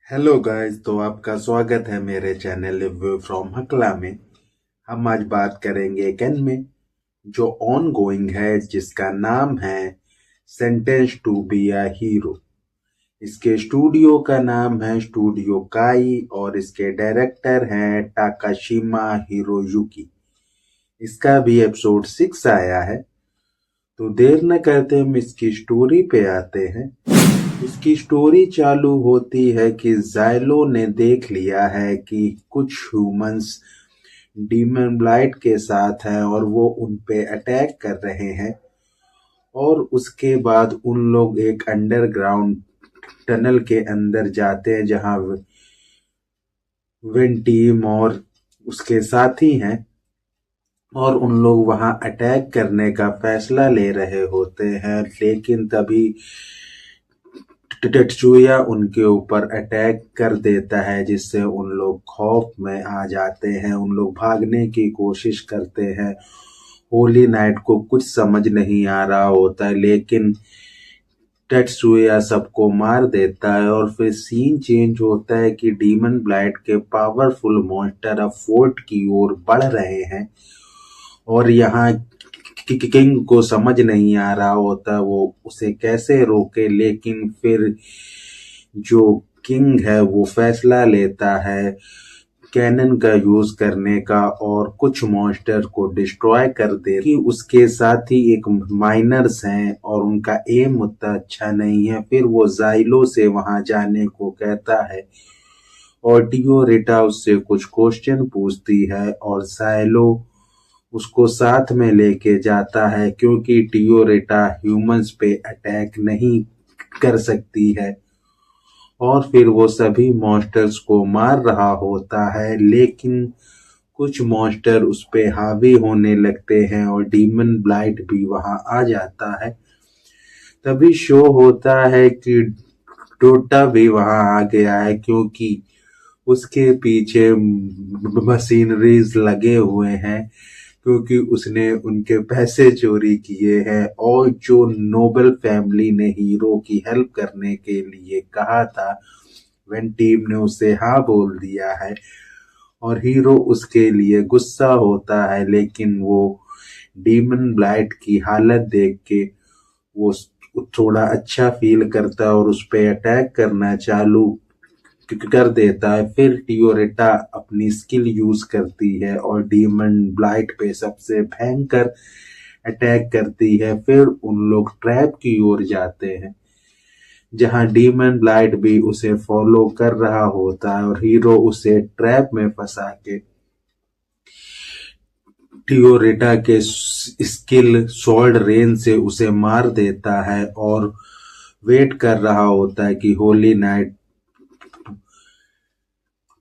Hello guys, तो आपका स्वागत है मेरे चैनल लिव फ्रॉम हकला में। हम आज बात करेंगे एक एनिमे जो ऑन गोइंग है, जिसका नाम है sentence to be a hero. इसके स्टूडियो का नाम है स्टूडियो काई और इसके डायरेक्टर हैं टाकाशिमा हिरोयुकी। इसका भी एपिसोड 6 आया है। तो देर न करते हम इसकी स्टोरी पे आते हैं। इसकी स्टोरी चालू होती है कि जाइलो ने देख लिया है कि कुछ ह्यूमंस डीमन ब्लाइट के साथ हैं और वो उन पे अटैक कर रहे हैं। और उसके बाद उन लोग एक अंडरग्राउंड टनल के अंदर जाते हैं जहां विन टीम और उसके साथी हैं। और उन लोग वहां अटैक करने का फैसला ले रहे होते हैं, लेकिन तभी टेट्सुया उनके ऊपर अटैक कर देता है, जिससे उन लोग खौफ में आ जाते हैं। उन लोग भागने की कोशिश करते हैं। होली नाइट को कुछ समझ नहीं आ रहा होता है, लेकिन टेट्सुया सबको मार देता है। और फिर सीन चेंज होता है कि डीमन ब्लाइट के पावरफुल मॉन्स्टर अब फोर्ट की ओर बढ़ रहे हैं। और यहाँ किंग को समझ नहीं आ रहा होता वो उसे कैसे रोके, लेकिन फिर जो किंग है वो फैसला लेता है कैनन का यूज करने का और कुछ मॉन्स्टर को डिस्ट्रॉय कर दे। कि उसके साथ ही एक माइनर्स हैं और उनका एम उतना अच्छा नहीं है। फिर वो जाइलो से वहां जाने को कहता है और टियो रिटा उससे कुछ क्वेश्चन पूछती है और जाइलो उसको साथ में लेके जाता है, क्योंकि टियोरेटा ह्यूमंस पे अटैक नहीं कर सकती है। और फिर वो सभी मॉन्स्टर्स को मार रहा होता है, लेकिन कुछ मॉन्स्टर उस पे हावी होने लगते हैं और डीमन ब्लाइट भी वहां आ जाता है। तभी शो होता है कि डोटा भी वहां आ गया है, क्योंकि उसके पीछे मशीनरीज लगे हुए हैं, क्योंकि उसने उनके पैसे चोरी किए हैं। और जो नोबल फैमिली ने हीरो की हेल्प करने के लिए कहा था, वेन टीम ने उसे हाँ बोल दिया है। और हीरो उसके लिए गुस्सा होता है, लेकिन वो डीमन ब्लाइट की हालत देख के वो थोड़ा अच्छा फील करता है और उस पे अटैक करना चालू कर देता है। फिर टियोरेटा अपनी स्किल यूज करती है और डीमन ब्लाइट पे सबसे भयंकर अटैक करती है। फिर उन लोग ट्रैप की ओर जाते हैं, जहां डीमन ब्लाइट भी उसे फॉलो कर रहा होता है और हीरो उसे ट्रैप में फंसा के टियोरेटा के स्किल सॉल्ड रेन से उसे मार देता है। और वेट कर रहा होता है कि होली नाइट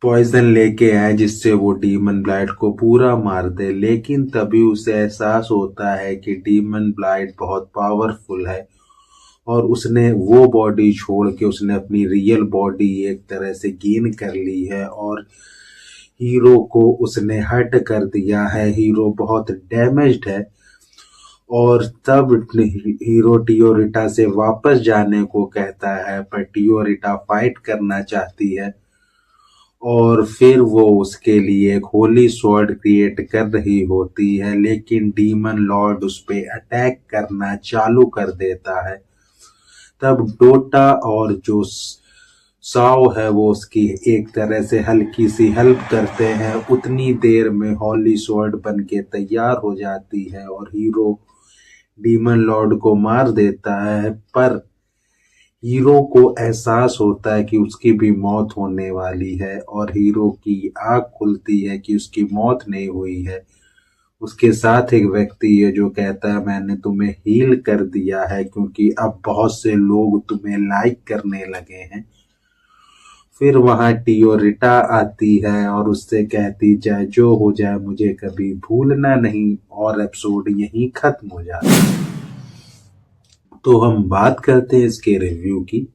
पॉइजन लेके आए जिससे वो डीमन ब्लाइट को पूरा मार दे। लेकिन तभी उसे एहसास होता है कि डीमन ब्लाइट बहुत पावरफुल है और उसने वो बॉडी छोड़ के उसने अपनी रियल बॉडी एक तरह से गेन कर ली है और हीरो को उसने हर्ट कर दिया है। हीरो बहुत डैमेज्ड है और तब हीरो टियोरिटा से वापस जाने को कहता है, पर टियोरिटा फाइट करना चाहती है। और फिर वो उसके लिए एक होली स्वॉर्ड क्रिएट कर रही होती है, लेकिन डीमन लॉर्ड उस पे अटैक करना चालू कर देता है। तब डोटा और जो साओ है वो उसकी एक तरह से हल्की सी हेल्प करते हैं। उतनी देर में होली स्वॉर्ड बन के तैयार हो जाती है और हीरो डीमन लॉर्ड को मार देता है। पर हीरो को एहसास होता है कि उसकी भी मौत होने वाली है और हीरो की आंख खुलती है कि उसकी मौत नहीं हुई है। उसके साथ एक व्यक्ति है जो कहता है, मैंने तुम्हें हील कर दिया है क्योंकि अब बहुत से लोग तुम्हें लाइक करने लगे हैं। फिर वहां टियोरिटा आती है और उससे कहती, चाहे जो हो जाए मुझे कभी भूलना नहीं। और एपिसोड यहीं खत्म हो जाता है। तो हम बात करते हैं इसके रिव्यू की।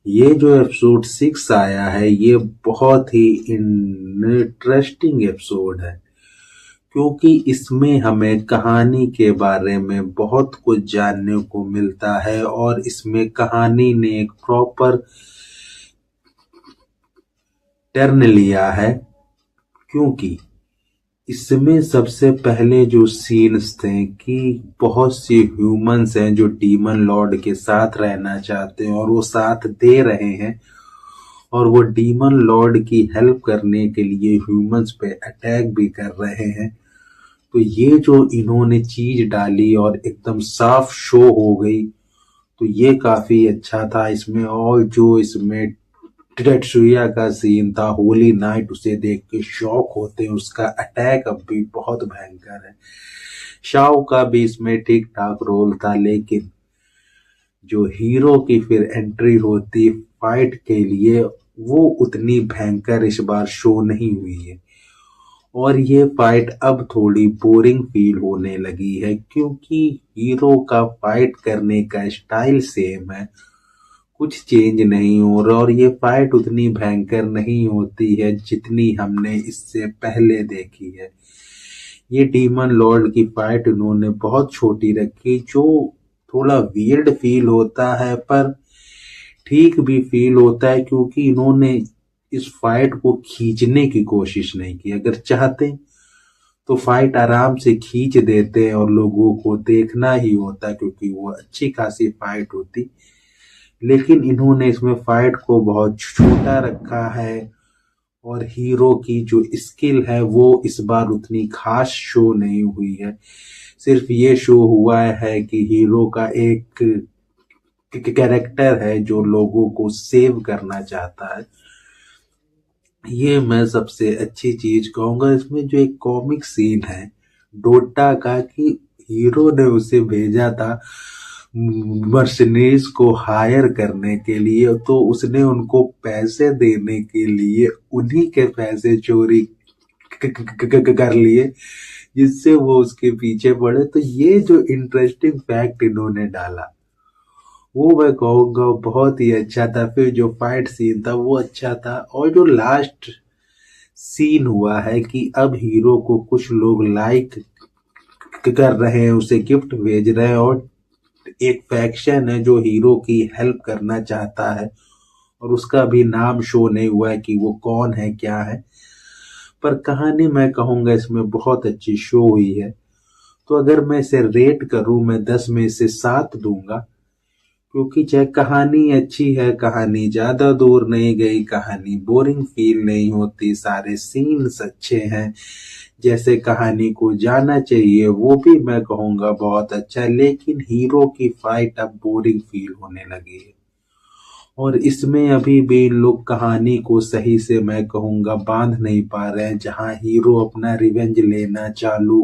ये जो एपिसोड 6 आया है ये बहुत ही इंटरेस्टिंग एपिसोड है, क्योंकि इसमें हमें कहानी के बारे में बहुत कुछ जानने को मिलता है और इसमें कहानी ने एक प्रॉपर टर्न लिया है, क्योंकि इसमें सबसे पहले जो सीन्स थे कि बहुत से ह्यूमंस हैं जो डीमन लॉर्ड के साथ रहना चाहते हैं और वो साथ दे रहे हैं, और वो डीमन लॉर्ड की हेल्प करने के लिए ह्यूमंस पे अटैक भी कर रहे हैं। तो ये जो इन्होंने चीज डाली और एकदम साफ शो हो गई, तो ये काफी अच्छा था। इसमें और जो इसमें टेट्सुया का सीन था, होली नाइट उसे देख के शॉक होते हैं, उसका अटैक अब भी बहुत भयंकर है। शाओ का भी इसमें ठीक ठाक रोल था, लेकिन जो हीरो की फिर एंट्री होती फाइट के लिए, वो उतनी भयंकर इस बार शो नहीं हुई है। और ये फाइट अब थोड़ी बोरिंग फील होने लगी है, क्योंकि हीरो का फाइट करने का स्टाइल सेम है, कुछ चेंज नहीं हो रहा, और ये फाइट उतनी भयंकर नहीं होती है जितनी हमने इससे पहले देखी है। ये डीमन लॉर्ड की फाइट उन्होंने बहुत छोटी रखी, जो थोड़ा वियर्ड फील होता है, पर ठीक भी फील होता है, क्योंकि इन्होंने इस फाइट को खींचने की कोशिश नहीं की। अगर चाहते तो फाइट आराम से खींच देते और लोगों को देखना ही होता, क्योंकि वो अच्छी खासी फाइट होती। लेकिन इन्होंने इसमें फाइट को बहुत छोटा रखा है, और हीरो की जो स्किल है वो इस बार उतनी खास शो नहीं हुई है। सिर्फ ये शो हुआ है कि हीरो का एक कैरेक्टर है जो लोगों को सेव करना चाहता है। ये मैं सबसे अच्छी चीज कहूंगा। इसमें जो एक कॉमिक सीन है डोटा का, कि हीरो ने उसे भेजा था मर्सनरीज को हायर करने के लिए, तो उसने उनको पैसे देने के लिए उन्हीं के पैसे चोरी कर लिए, जिससे वो उसके पीछे पड़े। तो ये जो इंटरेस्टिंग फैक्ट इन्होंने डाला, वो मैं कहूंगा बहुत ही अच्छा था। फिर जो फाइट सीन था वो अच्छा था, और जो लास्ट सीन हुआ है कि अब हीरो को कुछ लोग लाइक कर रहे हैं, उसे गिफ्ट भेज रहे हैं, और एक फैक्शन है जो हीरो की हेल्प करना चाहता है, और उसका भी नाम शो नहीं हुआ है कि वो कौन है क्या है। पर कहानी मैं कहूंगा इसमें बहुत अच्छी शो हुई है। तो अगर मैं इसे रेट करूं, मैं 10 में से 7 दूंगा, क्योंकि चाहे कहानी अच्छी है, कहानी ज्यादा दूर नहीं गई, कहानी बोरिंग फील नहीं होती, सारे सीन्स अच्छे हैं जैसे कहानी को जाना चाहिए, वो भी मैं कहूंगा बहुत अच्छा है। लेकिन हीरो की फाइट अब बोरिंग फील होने लगी है, और इसमें अभी भी इन लोग कहानी को सही से मैं कहूंगा बांध नहीं पा रहे हैं। जहां हीरो अपना रिवेंज लेना चालू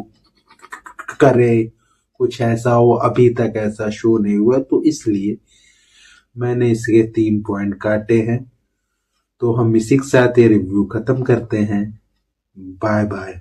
करे, कुछ ऐसा हो, अभी तक ऐसा शो नहीं हुआ, तो इसलिए मैंने इसके 3 पॉइंट काटे हैं। तो हम इसी के साथ ये रिव्यू खत्म करते हैं। Bye bye.